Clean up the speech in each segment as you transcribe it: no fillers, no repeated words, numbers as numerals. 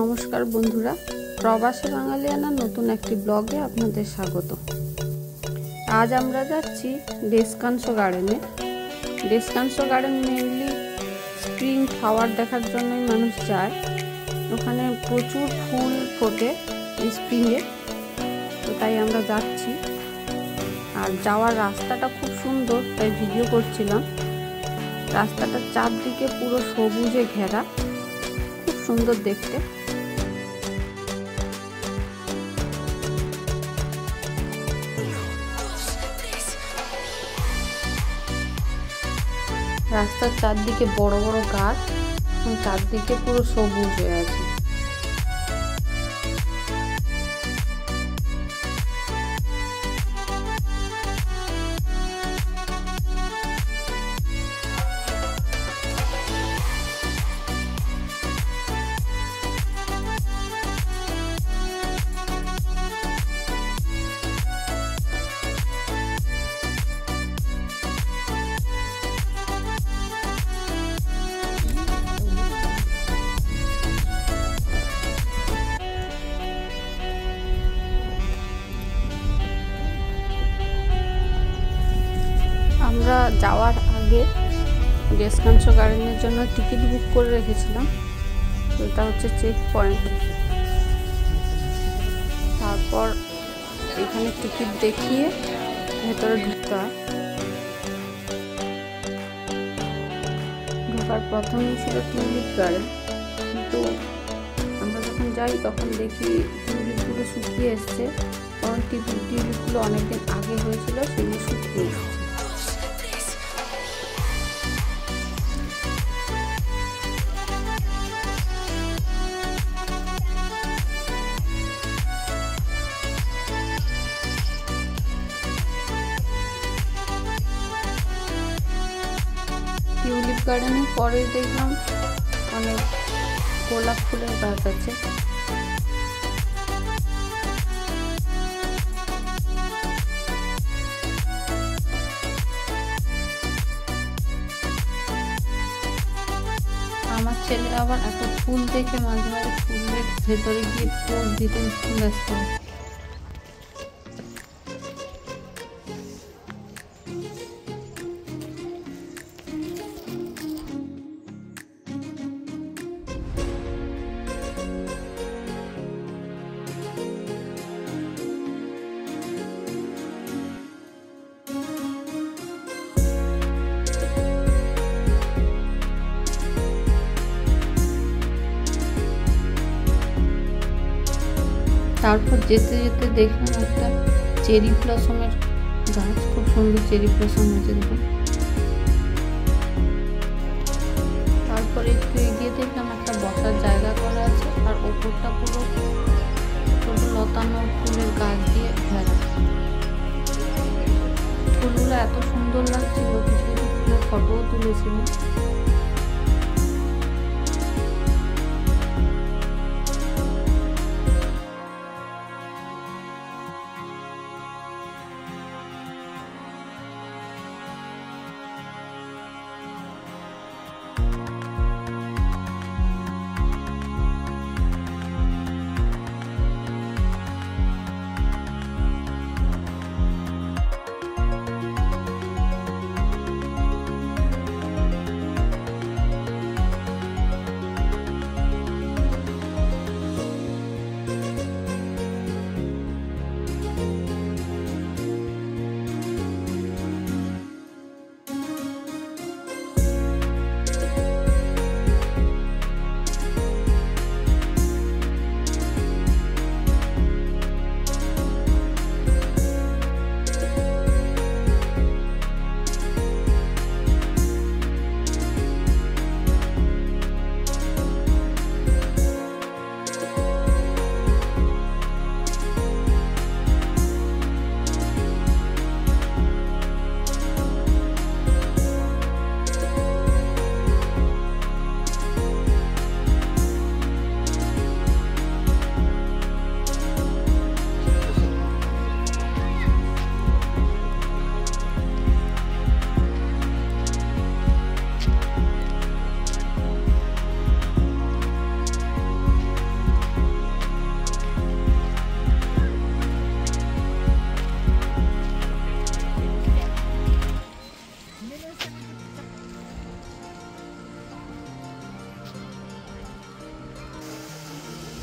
নমস্কার বন্ধুরা, প্রবাসী বাঙালিয়ানা নতুন একটি ব্লগে আপনাদের স্বাগত। আজ আমরা যাচ্ছি ডেসকানসো গার্ডেনে। ডেসকানসো গার্ডেন মেইনলি স্প্রিং ফ্লাওয়ার দেখার জন্যই মানুষ যায়। ওখানে প্রচুর ফুল ফোটে স্প্রিংয়ে, তো তাই আমরা যাচ্ছি। আর যাওয়ার রাস্তাটা খুব সুন্দর, তাই ভিডিও করছিলাম। রাস্তাটার চারদিকে পুরো সবুজে ঘেরা, খুব সুন্দর দেখতে। রাস্তার চারদিকে বড় বড় গাছ, চারদিকে পুরো সবুজ হয়ে আছে। আমরা যাওয়ার আগে ডেসকানসো গার্ডেনের জন্য টিকিট বুক করে রেখেছিলাম। এটা হচ্ছে চেক পয়েন্ট। তারপর এখানে টিকিট দেখিয়ে ভেতরে ঢুকতে হয়। ঢোকার প্রথমেই ছিল টিউলিপ গার্ডেন, কিন্তু আমরা যখন যাই তখন দেখি টিউলিপগুলো শুকিয়ে এসছে, কারণ টিউলিপগুলো অনেকদিন আগে হয়েছিল, সেগুলো শুকিয়ে এসছে। টিউলিপ গার্ডেনের পরে দেখলাম অনেক গোলাপ ফুলের গাছ আছে। আমার ছেলে আবার এত ফুল দেখে মাঝে মাঝে ফুলের ভেতরে গিয়ে পোজ দিতে ব্যস্ত হয়। তারপর যেতে যেতে দেখলাম একটা চেরি ব্লসমের গাছ, খুব সুন্দর চেরি ব্লসম হয়েছে দেখুন। তারপরে একটু এগিয়ে দেখলাম একটা বসার জায়গা করা আছে, আর ওপরটা পুরো ছোট লতানো ফুলের গাছ দিয়ে ঘেরা। ফুলগুলো এত সুন্দর লাগছিল, কিছু কিছু ফুলের ফটোও তুলেছিল।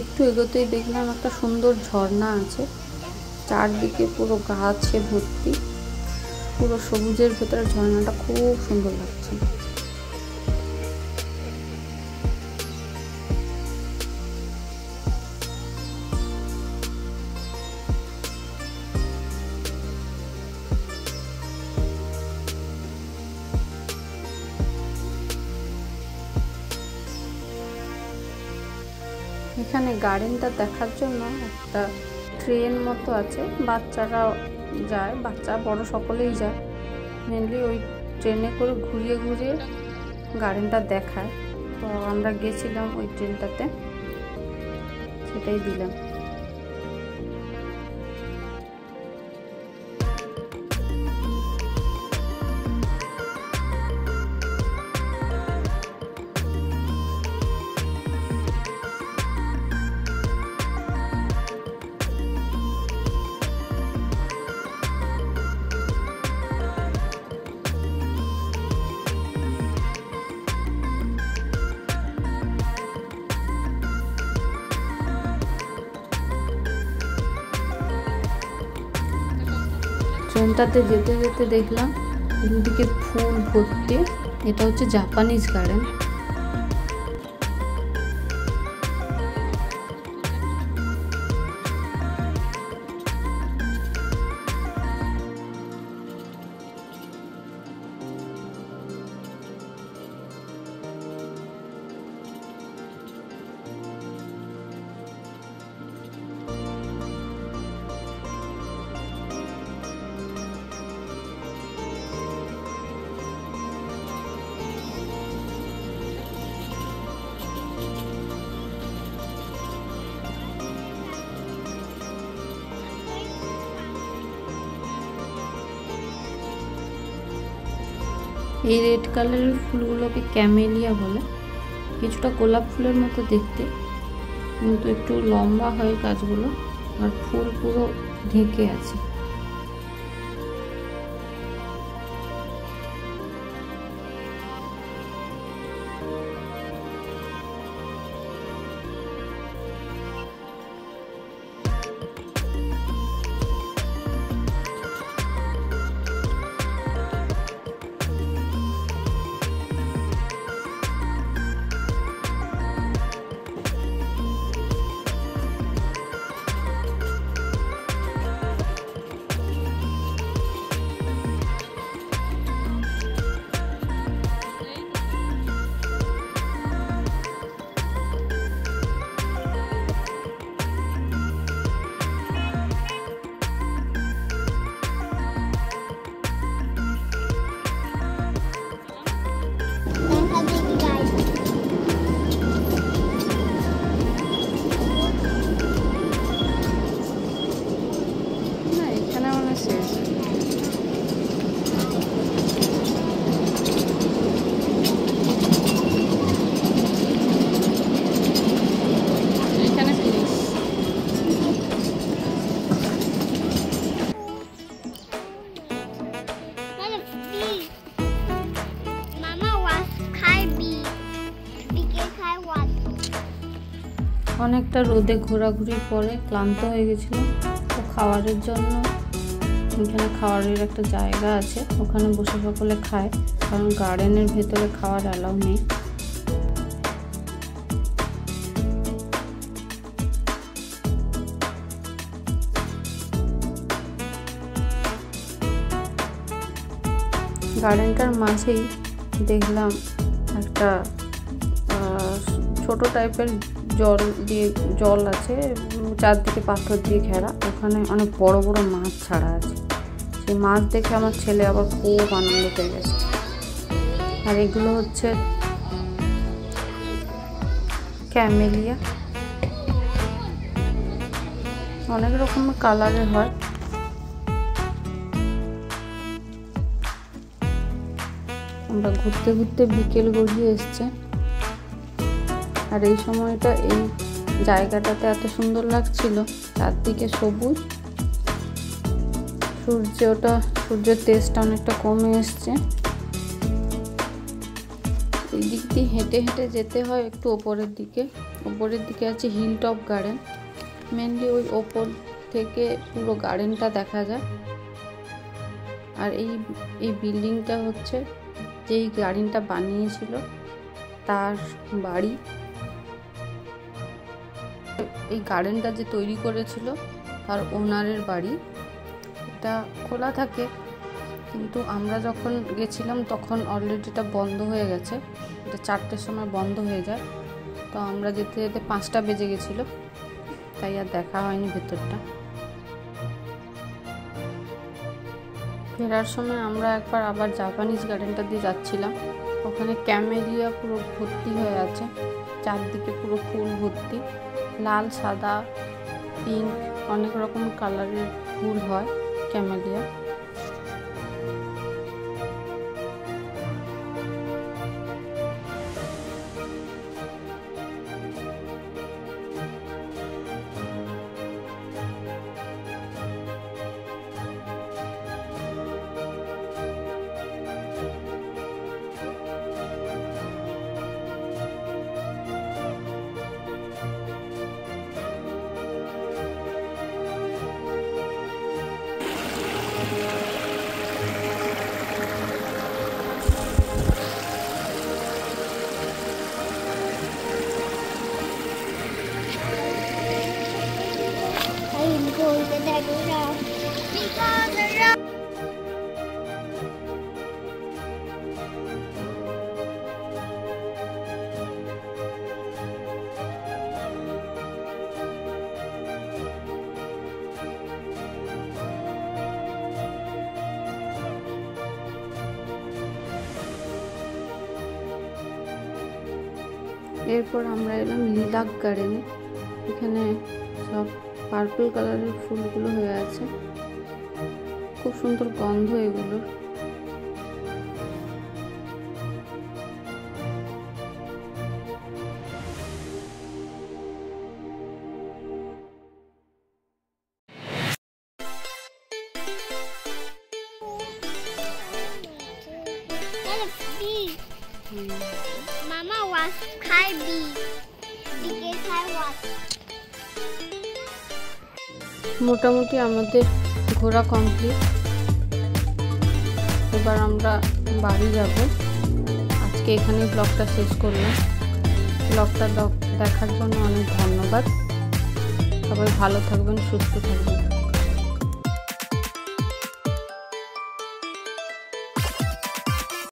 একটু এগোতেই দেখলাম একটা সুন্দর ঝর্ণা আছে, চারদিকে পুরো গাছে ভর্তি, পুরো সবুজের ভেতরে ঝর্ণাটা খুব সুন্দর লাগছে। এখানে গার্ডেনটা দেখার জন্য একটা ট্রেন মতো আছে, বাচ্চারা যায়, বাচ্চা বড় সকলেই যায়। মেনলি ওই ট্রেনে করে ঘুরিয়ে ঘুরিয়ে গার্ডেনটা দেখায়। তো আমরা গেছিলাম ওই ট্রেনটাতে, সেটাই দিলাম। ট্রেনটাতে যেতে যেতে দেখলাম দুদিকে ফুল ভর্তি। এটা হচ্ছে জাপানিজ গার্ডেন। এই রেড কালারের ফুলগুলোকে ক্যামেলিয়া বলে, কিছুটা গোলাপ ফুলের মতো দেখতে, কিন্তু একটু লম্বা হয় গাছগুলো, আর ফুল পুরো ঢেকে আছে। অনেকটা রোদে ঘোরাঘুরির পরে ক্লান্ত হয়ে গেছিলাম, তো খাবারের জন্য এখানে খাবারের একটা জায়গা আছে, ওখানে বসে সকলে খায়, কারণ গার্ডেনের ভেতরে খাওয়ার অ্যালাউ নেই। গার্ডেনটার মাঝেই দেখলাম একটা ছোট টাইপের জল আছে, চারদিকে পাথর দিয়ে ঘেরা, ওখানে অনেক বড় বড় মাছ ছাড়া আছে। সেই মাছ দেখে আমার ছেলে আবার খুব আনন্দ পেয়ে গেছে। আর এগুলো হচ্ছে ক্যামেলিয়া, অনেক রকমের কালারের হয়। আমরা ঘুরতে ঘুরতে বিকেল গড়িয়ে এসছে, আর এই সময়টা এই জায়গাটাতে এত সুন্দর লাগছিল, চারদিকে সবুজ, সূর্যের তেজটা অনেকটা কমে এসছে। এই দিক দিয়ে হেঁটে হেঁটে যেতে হয় একটু ওপরের দিকে আছে হিল টপ গার্ডেন। মেনলি ওই ওপর থেকে পুরো গার্ডেনটা দেখা যায়। আর এই বিল্ডিংটা হচ্ছে যেই গার্ডেনটা বানিয়েছিল তার বাড়ি। এই গার্ডেনটা যে তৈরি করেছিল তার ওনারের বাড়ি। এটা খোলা থাকে, কিন্তু আমরা যখন গেছিলাম তখন অলরেডি এটা বন্ধ হয়ে গেছে। এটা 4টের সময় বন্ধ হয়ে যায়। তো আমরা যেতে যেতে 5টা বেজে গেছিলো, তাই আর দেখা হয়নি ভেতরটা। ফেরার সময় আমরা একবার আবার জাপানিজ গার্ডেনটা দিয়ে যাচ্ছিলাম। ওখানে ক্যামেলিয়া পুরো ভর্তি হয়ে আছে, চারদিকে পুরো ফুল ভর্তি, লাল, সাদা, পিঙ্ক, অনেক রকম কালারের ফুল হয় ক্যামেলিয়া। এরপর আমরা এলাম লিলাক গার্ডেনে। এখানে সব পার্পল কালারের ফুলগুলো হয়ে আছে, খুব সুন্দর গন্ধ এগুলোর। Mama wants sky bee because I want. মোটামুটি আমাদের ঘোরা কমপ্লিট। এবার আমরা বাড়ি যাব। আজকে এখানে ব্লগটা শেষ করলাম। ব্লগটা দেখার জন্য অনেক ধন্যবাদ। সবাই ভালো থাকবেন, সুস্থ থাকবেন।